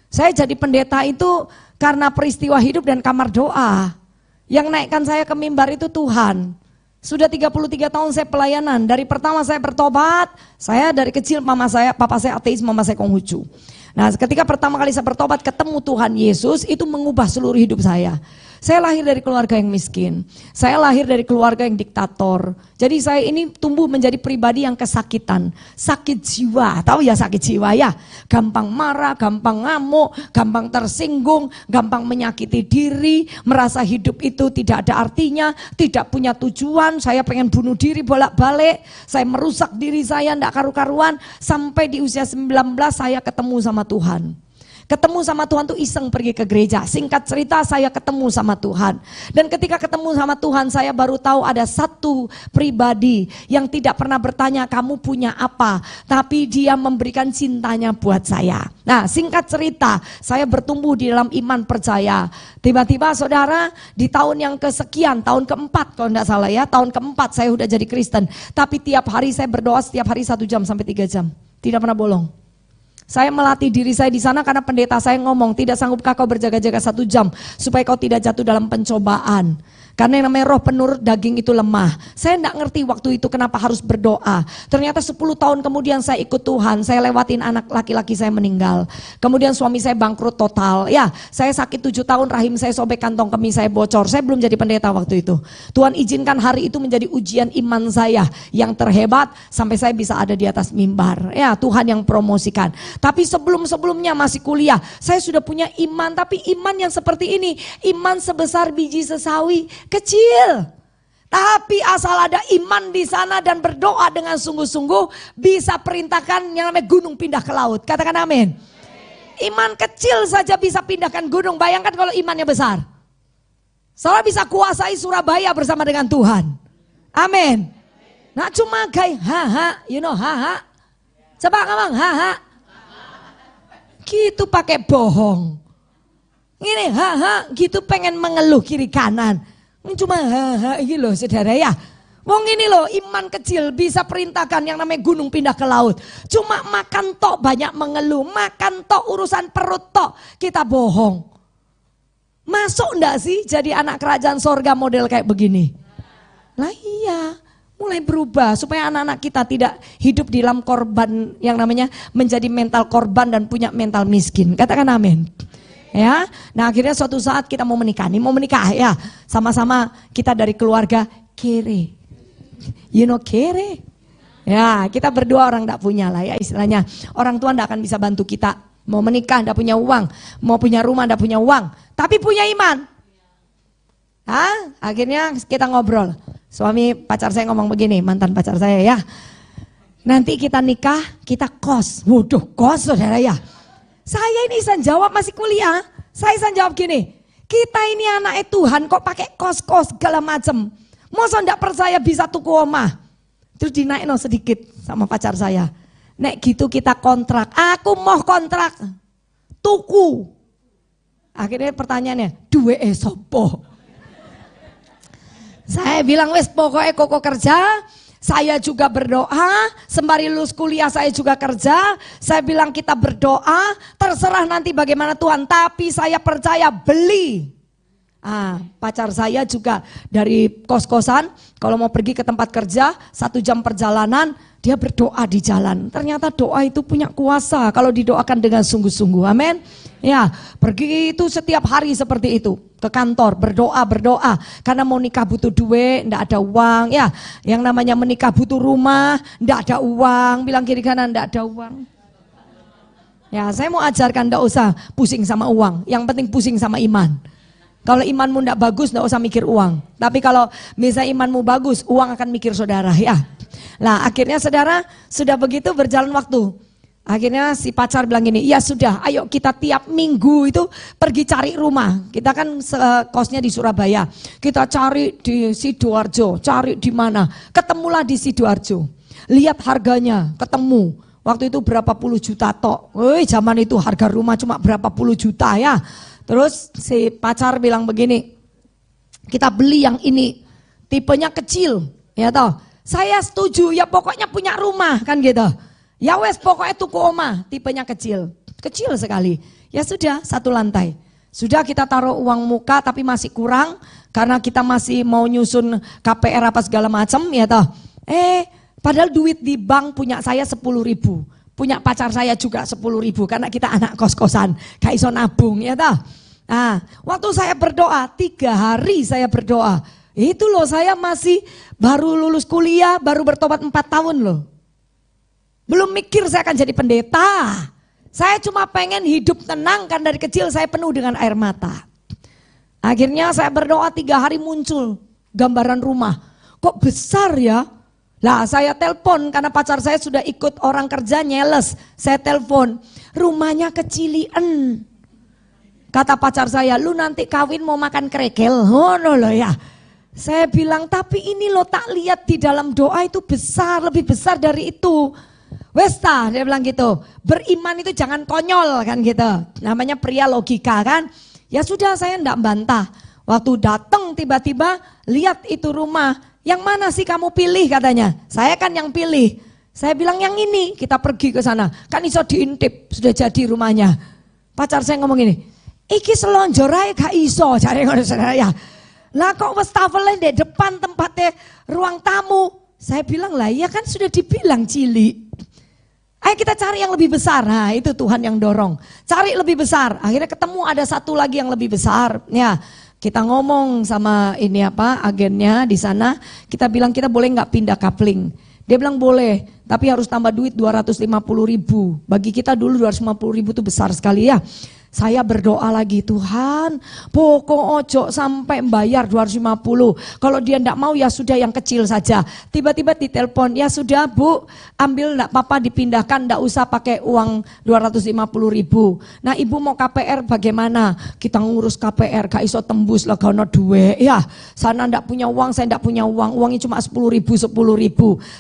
Saya jadi pendeta itu karena peristiwa hidup dan kamar doa. Yang naikkan saya ke mimbar itu Tuhan. Sudah 33 tahun saya pelayanan. Dari pertama saya bertobat, saya dari kecil papa saya ateis, mama saya Konghucu. Nah, ketika pertama kali saya bertobat ketemu Tuhan Yesus, itu mengubah seluruh hidup saya. Saya lahir dari keluarga yang miskin. Saya lahir dari keluarga yang diktator. Jadi saya ini tumbuh menjadi pribadi yang kesakitan. Sakit jiwa, tahu ya sakit jiwa ya. Gampang marah, gampang ngamuk, gampang tersinggung, gampang menyakiti diri. Merasa hidup itu tidak ada artinya, tidak punya tujuan. Saya pengen bunuh diri bolak-balik. Saya merusak diri saya, tidak karu-karuan. Sampai di usia 19 saya ketemu sama Tuhan. Ketemu sama Tuhan tuh iseng pergi ke gereja. Singkat cerita saya ketemu sama Tuhan. Dan ketika ketemu sama Tuhan saya baru tahu ada satu pribadi yang tidak pernah bertanya kamu punya apa. Tapi dia memberikan cintanya buat saya. Nah singkat cerita saya bertumbuh di dalam iman percaya. Tiba-tiba saudara di tahun yang kesekian, tahun keempat kalau tidak salah ya. Tahun keempat saya udah jadi Kristen. Tapi tiap hari saya berdoa setiap hari 1 jam sampai 3 jam. Tidak pernah bolong. Saya melatih diri saya di sana karena pendeta saya ngomong, tidak sanggupkah kau berjaga-jaga 1 jam supaya kau tidak jatuh dalam pencobaan. Karena yang namanya roh penurut daging itu lemah. Saya enggak ngerti waktu itu kenapa harus berdoa. Ternyata 10 tahun kemudian saya ikut Tuhan. Saya lewatin anak laki-laki saya meninggal. Kemudian suami saya bangkrut total. Ya, saya sakit 7 tahun, rahim saya sobek, kantong kemih saya bocor. Saya belum jadi pendeta waktu itu. Tuhan izinkan hari itu menjadi ujian iman saya yang terhebat sampai saya bisa ada di atas mimbar. Ya, Tuhan yang promosikan. Tapi sebelum-sebelumnya masih kuliah, saya sudah punya iman, tapi iman yang seperti ini, iman sebesar biji sesawi. Kecil, tapi asal ada iman di sana dan berdoa dengan sungguh-sungguh bisa perintahkan yang namanya gunung pindah ke laut. Katakan amin. Iman kecil saja bisa pindahkan gunung. Bayangkan kalau imannya besar. Saudara bisa kuasai Surabaya bersama dengan Tuhan. Amin. Nah cuma kayak haha, you know haha. Coba ngomong haha. Gitu pakai bohong. Ini haha gitu pengen mengeluh kiri kanan. Cuma haha ini loh saudara ya. Wong ini loh iman kecil bisa perintahkan yang namanya gunung pindah ke laut. Cuma makan tok banyak mengeluh. Makan tok urusan perut tok kita bohong. Masuk enggak sih jadi anak kerajaan sorga model kayak begini? Lah iya. Mulai berubah supaya anak-anak kita tidak hidup di dalam korban yang namanya menjadi mental korban dan punya mental miskin. Katakan amin. Ya, nah akhirnya suatu saat kita mau menikah ya, sama-sama kita dari keluarga kere, you know kere, ya kita berdua orang tidak punya lah ya istilahnya, orang tua tidak akan bisa bantu kita, mau menikah tidak punya uang, mau punya rumah tidak punya uang, tapi punya iman, akhirnya kita ngobrol, suami pacar saya ngomong begini, mantan pacar saya ya, nanti kita nikah, kita kos, waduh kos saudara ya. Saya ini izin jawab masih kuliah, saya izin jawab gini, kita ini anak Tuhan kok pakai kos-kos segala macem, masa ndak percaya bisa tuku omah, terus dinaik no sedikit sama pacar saya, nek gitu kita kontrak, aku mau kontrak, tuku, akhirnya pertanyaannya, duwe sopo, saya bilang wes pokoknya koko kerja. Saya juga berdoa, sembari lulus kuliah saya juga kerja. Saya bilang kita berdoa, terserah nanti bagaimana Tuhan. Tapi saya percaya beli. Pacar saya juga dari kos-kosan, kalau mau pergi ke tempat kerja, 1 jam perjalanan, dia berdoa di jalan. Ternyata doa itu punya kuasa kalau didoakan dengan sungguh-sungguh, amin. Ya, pergi itu setiap hari seperti itu. Ke kantor, berdoa, karena mau nikah butuh duit, ndak ada uang, ya. Yang namanya menikah butuh rumah, ndak ada uang, bilang kiri kanan ndak ada uang. Ya, saya mau ajarkan enggak usah pusing sama uang, yang penting pusing sama iman. Kalau imanmu enggak bagus, enggak usah mikir uang. Tapi kalau misalnya imanmu bagus, uang akan mikir saudara, ya. Nah, akhirnya saudara sudah begitu berjalan waktu. Akhirnya si pacar bilang gini, ya sudah, ayo kita tiap minggu itu pergi cari rumah. Kita kan kosnya di Surabaya, kita cari di Sidoarjo, cari di mana. Ketemulah di Sidoarjo, lihat harganya, ketemu. Waktu itu berapa puluh juta tok. Woi, zaman itu harga rumah cuma berapa puluh juta ya. Terus si pacar bilang begini, kita beli yang ini, tipenya kecil, ya toh. Saya setuju, ya pokoknya punya rumah kan gitu. Ya wes pokoknya tuku omah, tipenya kecil, kecil sekali. Ya sudah, satu lantai. Sudah kita taruh uang muka tapi masih kurang karena kita masih mau nyusun KPR apa segala macam, ya toh. Padahal duit di bank punya saya 10.000, punya pacar saya juga 10.000 karena kita anak kos-kosan, gak iso nabung, ya toh. Nah, waktu saya berdoa, 3 hari saya berdoa, itu loh saya masih baru lulus kuliah, baru bertobat 4 tahun loh. Belum mikir saya akan jadi pendeta. Saya cuma pengen hidup tenang kan dari kecil saya penuh dengan air mata. Akhirnya saya berdoa 3 hari muncul gambaran rumah. Kok besar ya? Lah saya telepon karena pacar saya sudah ikut orang kerja nyeles. Saya telepon, rumahnya kecilian. Kata pacar saya, lu nanti kawin mau makan krekel. Oh no loh ya. Saya bilang, tapi ini lo tak lihat di dalam doa itu besar, lebih besar dari itu. Westa, dia bilang gitu. Beriman itu jangan konyol kan gitu. Namanya pria logika kan. Ya sudah saya enggak bantah. Waktu datang tiba-tiba lihat itu rumah. Yang mana sih kamu pilih katanya. Saya kan yang pilih. Saya bilang yang ini, kita pergi ke sana. Kan iso diintip, sudah jadi rumahnya. Pacar saya ngomong gini, iki selonjor ae gak iso, cari ngono saya. Lah kok wastafel di depan tempatnya ruang tamu. Saya bilang lah ya kan sudah dibilang cilik. Ayo kita cari yang lebih besar. Nah itu Tuhan yang dorong. Cari lebih besar. Akhirnya ketemu ada satu lagi yang lebih besar. Ya kita ngomong sama ini apa agennya di sana. Kita bilang kita boleh nggak pindah kapling. Dia bilang boleh. Tapi harus tambah duit 250.000. Bagi kita dulu 250.000 itu besar sekali ya. Saya berdoa lagi, Tuhan pokok ojo sampai bayar 250. Kalau dia enggak mau ya sudah yang kecil saja. Tiba-tiba ditelepon, ya sudah Bu, ambil enggak apa-apa dipindahkan, enggak usah pakai uang 250.000. Nah ibu mau KPR bagaimana? Kita ngurus KPR, gak iso tembus lah kalau duwe. Ya sana enggak punya uang, saya enggak punya uang. Uangnya cuma 10.000.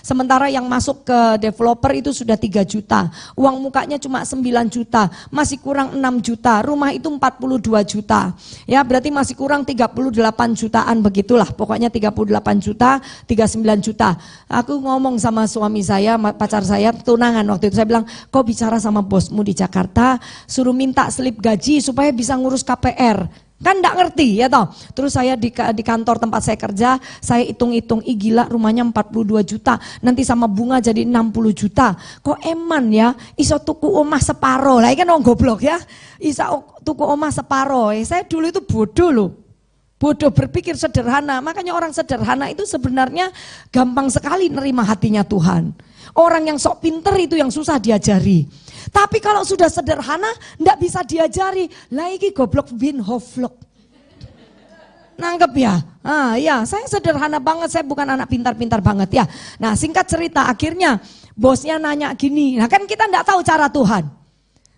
Sementara yang masuk ke developer itu sudah 3 juta. Uang mukanya cuma 9 juta, masih kurang 6 juta. Rumah itu 42 juta. Ya berarti masih kurang 38 jutaan begitulah. Pokoknya 38 juta, 39 juta. Aku ngomong sama suami saya, pacar saya tunangan waktu itu. Saya bilang, kau bicara sama bosmu di Jakarta, suruh minta slip gaji supaya bisa ngurus KPR. Kan enggak ngerti ya toh. Terus saya di kantor tempat saya kerja, saya hitung-hitung, gila rumahnya 42 juta, nanti sama bunga jadi 60 juta. Kok eman ya, iso tuku omah separo. Lah kan orang goblok ya. Iso tuku omah separo. Saya dulu itu bodoh loh. Bodoh berpikir sederhana. Makanya orang sederhana itu sebenarnya gampang sekali nerima hatinya Tuhan. Orang yang sok pinter itu yang susah diajari. Tapi kalau sudah sederhana enggak bisa diajari. Lah iki goblok bin hoflok. Nangkep ya? Ah ya, saya sederhana banget, saya bukan anak pintar-pintar banget ya. Nah, singkat cerita akhirnya bosnya nanya gini. Nah, kan kita enggak tahu cara Tuhan.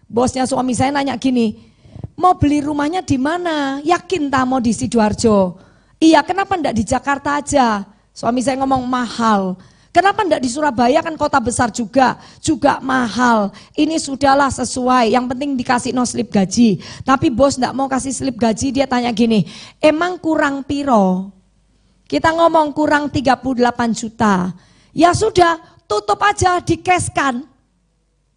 Bosnya suami saya nanya gini, "Mau beli rumahnya di mana? Yakin tak mau di Sidoarjo?" "Iya, kenapa enggak di Jakarta aja?" Suami saya ngomong, "Mahal." "Kenapa enggak di Surabaya, kan kota besar juga mahal." Ini sudahlah sesuai, yang penting dikasih no slip gaji. Tapi bos enggak mau kasih slip gaji, dia tanya gini, "Emang kurang piro?" Kita ngomong kurang 38 juta. Ya sudah, tutup aja, dikeskan.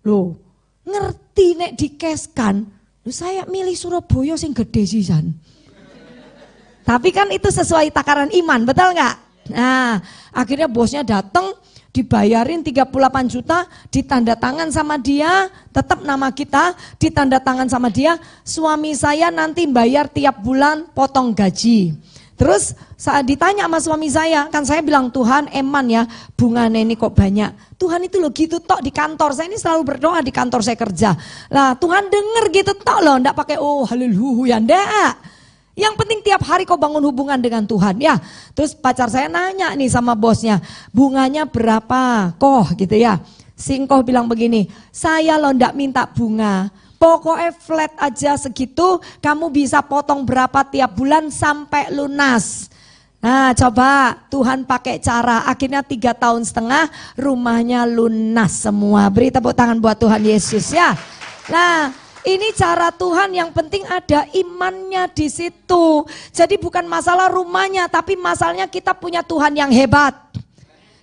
Loh, ngerti nek dikeskan. Loh, saya milih Surabaya sing gede sisan. Tapi kan itu sesuai takaran iman, betul enggak? Nah, akhirnya bosnya datang, dibayarin 38 juta, ditanda tangan sama dia, tetap nama kita, ditanda tangan sama dia. Suami saya nanti bayar tiap bulan potong gaji. Terus saat ditanya sama suami saya, kan saya bilang, Tuhan eman ya bunganya ini kok banyak. Tuhan itu loh gitu tok di kantor, saya ini selalu berdoa di kantor saya kerja. Lah Tuhan denger gitu tok loh, enggak pakai oh haleluya, enggak. Yang penting tiap hari kau bangun hubungan dengan Tuhan ya. Terus pacar saya nanya nih sama bosnya, bunganya berapa koh gitu ya. Si koh bilang begini, saya lo ndak minta bunga, pokoknya flat aja segitu, kamu bisa potong berapa tiap bulan sampai lunas. Nah coba Tuhan pakai cara, akhirnya 3,5 tahun rumahnya lunas semua. Beri tepuk tangan buat Tuhan Yesus ya. Nah ini cara Tuhan, yang penting ada imannya di situ. Jadi bukan masalah rumahnya, tapi masalahnya kita punya Tuhan yang hebat.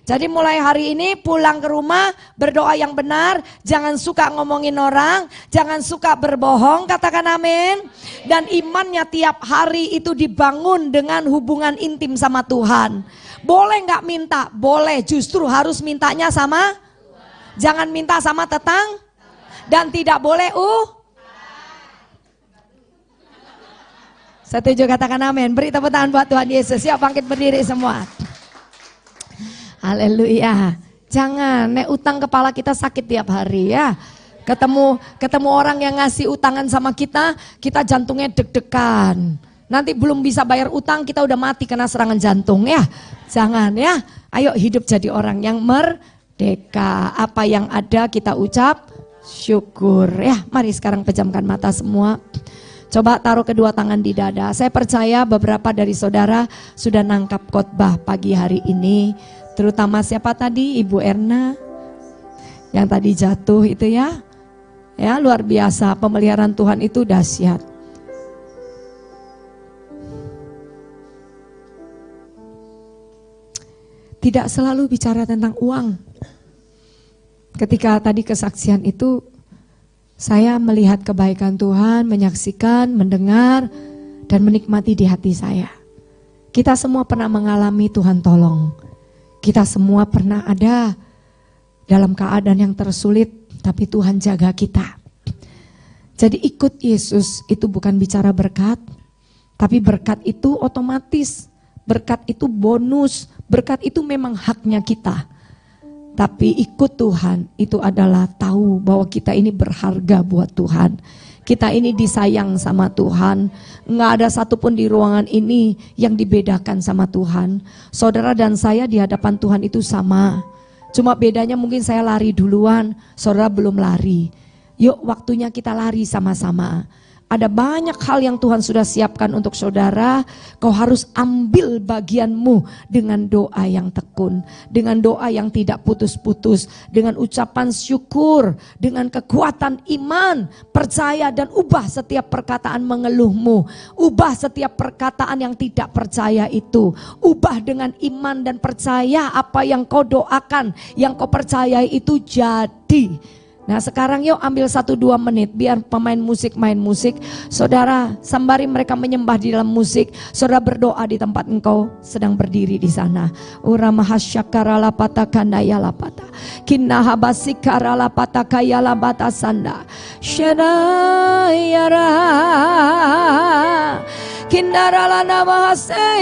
Jadi mulai hari ini pulang ke rumah berdoa yang benar, jangan suka ngomongin orang, jangan suka berbohong, katakan amin. Dan imannya tiap hari itu dibangun dengan hubungan intim sama Tuhan. Boleh nggak minta? Boleh, justru harus mintanya sama, jangan minta sama tetang, dan tidak boleh Setuju, katakan amin. Beri tepuk tangan buat Tuhan Yesus. Yuk bangkit berdiri semua. Haleluya. Jangan nek utang kepala kita sakit tiap hari ya. Ketemu orang yang ngasih utangan sama kita jantungnya deg-degan. Nanti belum bisa bayar utang kita udah mati kena serangan jantung ya. Jangan ya. Ayo hidup jadi orang yang merdeka. Apa yang ada kita ucap syukur ya. Mari sekarang pejamkan mata semua. Coba taruh kedua tangan di dada. Saya percaya beberapa dari saudara sudah nangkap khotbah pagi hari ini. Terutama siapa tadi? Ibu Erna yang tadi jatuh itu ya. Ya luar biasa, pemeliharaan Tuhan itu dahsyat. Tidak selalu bicara tentang uang. Ketika tadi kesaksian itu, saya melihat kebaikan Tuhan, menyaksikan, mendengar, dan menikmati di hati saya. Kita semua pernah mengalami Tuhan tolong. Kita semua pernah ada dalam keadaan yang tersulit, tapi Tuhan jaga kita. Jadi ikut Yesus itu bukan bicara berkat, tapi berkat itu otomatis. Berkat itu bonus, berkat itu memang haknya kita. Tapi ikut Tuhan itu adalah tahu bahwa kita ini berharga buat Tuhan. Kita ini disayang sama Tuhan. Nggak ada satupun di ruangan ini yang dibedakan sama Tuhan. Saudara dan saya di hadapan Tuhan itu sama. Cuma bedanya mungkin saya lari duluan, saudara belum lari. Yuk waktunya kita lari sama-sama. Ada banyak hal yang Tuhan sudah siapkan untuk saudara. Kau harus ambil bagianmu dengan doa yang tekun, dengan doa yang tidak putus-putus, dengan ucapan syukur, dengan kekuatan iman, percaya dan ubah setiap perkataan mengeluhmu. Ubah setiap perkataan yang tidak percaya itu. Ubah dengan iman dan percaya apa yang kau doakan, yang kau percayai itu jadi. Nah sekarang yuk ambil 1-2 menit biar pemain musik main musik. Saudara sembari mereka menyembah di dalam musik, saudara berdoa di tempat engkau sedang berdiri di sana. Uramahasyakarala patakandaya lapata. Kinahabasikarala patakaya labata sanda. Syadayara. Kindarala nabahase.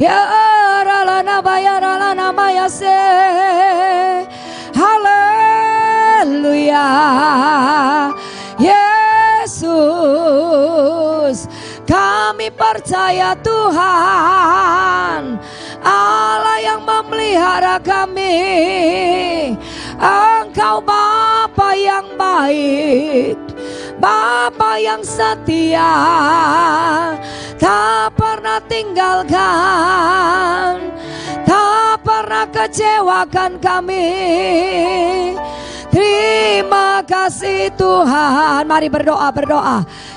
Ya rala nabayara nabayase. Haleluya, Yesus, kami percaya Tuhan, Allah yang memelihara kami. Engkau Bapa yang baik, Bapa yang setia, tak pernah tinggalkan, tak pernah kecewakan kami. Terima kasih Tuhan. Mari berdoa.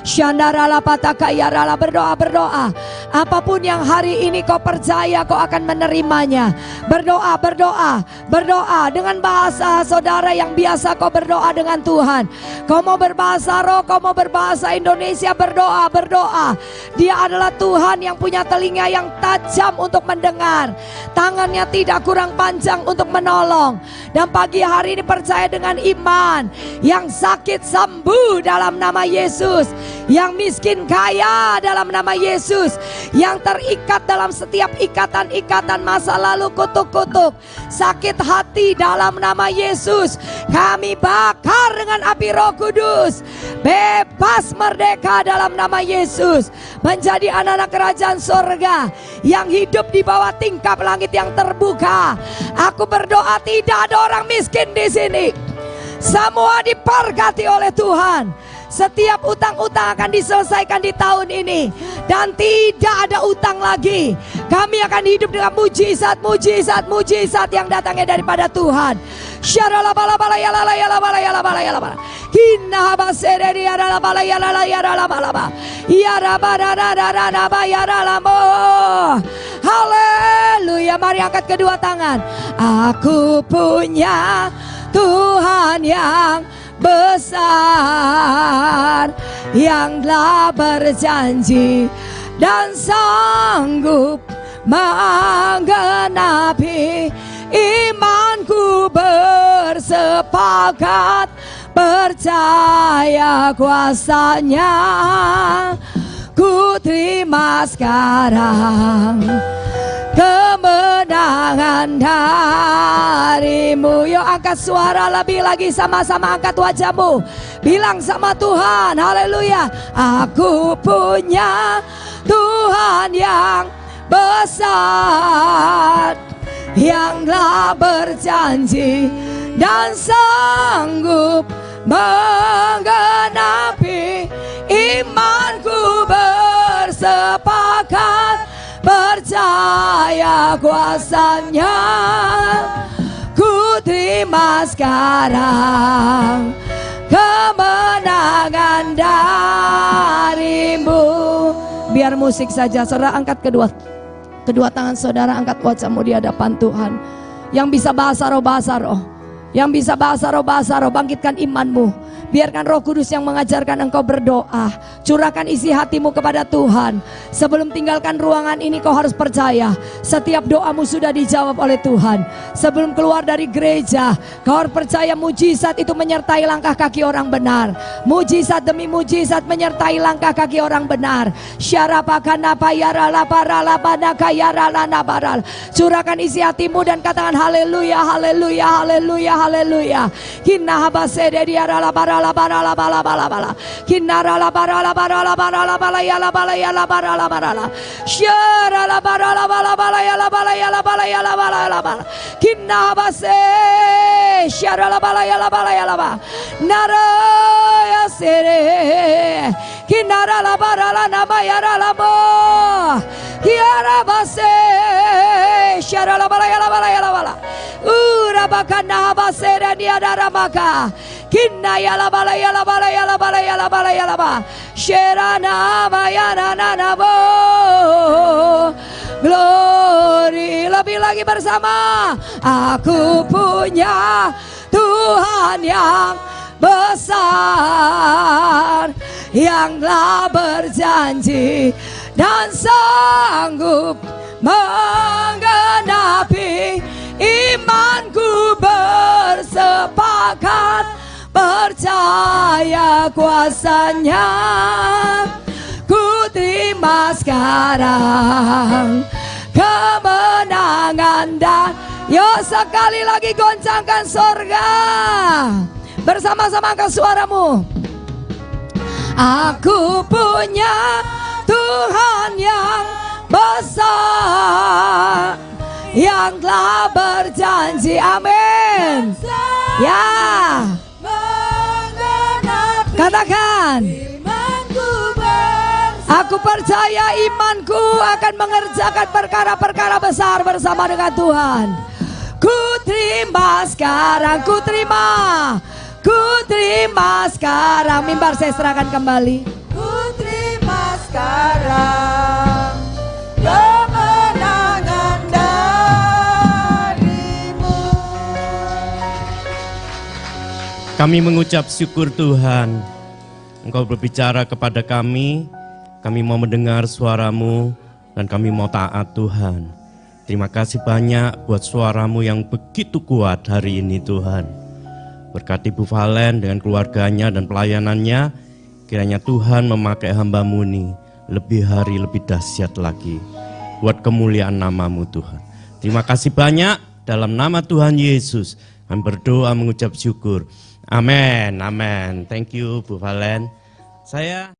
Syandarala patakayarala, berdoa. Apapun yang hari ini kau percaya kau akan menerimanya. Berdoa dengan bahasa saudara yang biasa kau berdoa dengan Tuhan. Kau mau berbahasa roh, kau mau berbahasa Indonesia, berdoa. Dia adalah Tuhan yang punya telinga yang tajam untuk mendengar. Tangannya tidak kurang panjang untuk menolong. Dan pagi hari ini percaya dengan dengan iman. Yang sakit sembuh dalam nama Yesus. Yang miskin kaya dalam nama Yesus. Yang terikat dalam setiap ikatan-ikatan masa lalu, kutuk-kutuk, sakit hati dalam nama Yesus. Kami bakar dengan api Roh Kudus. Bebas merdeka dalam nama Yesus. Menjadi anak-anak kerajaan sorga yang hidup di bawah tingkap langit yang terbuka. Aku berdoa tidak ada orang miskin di sini. Semua diberkati oleh Tuhan. Setiap utang-utang akan diselesaikan di tahun ini. Dan tidak ada utang lagi. Kami akan hidup dengan mujizat yang datangnya daripada Tuhan. Haleluya. Mari angkat kedua tangan. Aku punya Tuhan yang besar, yang telah berjanji dan sanggup menggenapi. Imanku bersepakat, percaya kuasanya. Ku terima sekarang kemenangan darimu. Yuk angkat suara lebih lagi, sama-sama angkat wajahmu. Bilang sama Tuhan, haleluya. Aku punya Tuhan yang besar, yang telah berjanji dan sanggup menggenapi. Imanku bersepakat, percaya kuasanya. Ku terima sekarang kemenangan darimu. Biar musik saja, saudara angkat kedua tangan saudara, angkat wajahmu di hadapan Tuhan. Yang bisa bahasa roh, yang bisa bahasa roh, bangkitkan imanmu. Biarkan Roh Kudus yang mengajarkan engkau berdoa. Curahkan isi hatimu kepada Tuhan. Sebelum tinggalkan ruangan ini kau harus percaya, setiap doamu sudah dijawab oleh Tuhan. Sebelum keluar dari gereja, kau harus percaya mujizat itu menyertai langkah kaki orang benar. Mujizat demi mujizat menyertai langkah kaki orang benar. Curahkan isi hatimu dan katakan haleluya, haleluya, haleluya, haleluya. La bara la bala bala bala, kinara la bara la bara la bara la bala ya la bara la bara, shara la bara la bala bala ya la bara la bala, kinna base, shara la bala ya la bala, nara ya sere, kinara la bara la nama ya la mo, kiara base, shara la bala ya la bala, urabakana base dia dara maka. Kinna ya la bala ya la bala ya la bala ya la bala ya la ba, sherana bayana nabo. Glory, lebih lagi bersama. Aku punya Tuhan yang besar, yang telah berjanji dan sanggup menggenapi. Imanku bersepakat, percaya kuasanya. Ku terima sekarang kemenangan dan yo sekali lagi goncangkan sorga. Bersama-sama angkat suaramu. Aku punya Tuhan yang besar, yang telah berjanji, amin. Ya, katakan, aku percaya imanku akan mengerjakan perkara-perkara besar bersama dengan Tuhan. Ku terima sekarang, ku terima sekarang. Mimbar saya serahkan kembali. Ku terima sekarang kemenangan darimu. Kami mengucap syukur Tuhan, Engkau berbicara kepada kami mau mendengar suaramu dan kami mau taat Tuhan. Terima kasih banyak buat suaramu yang begitu kuat hari ini Tuhan. Berkati Bu Valen dengan keluarganya dan pelayanannya. Kiranya Tuhan memakai hamba-Mu ini lebih hari lebih dahsyat lagi. Buat kemuliaan nama-Mu Tuhan. Terima kasih banyak. Dalam nama Tuhan Yesus kami berdoa mengucap syukur. Amin, amin. Thank you Bu Valen. Saya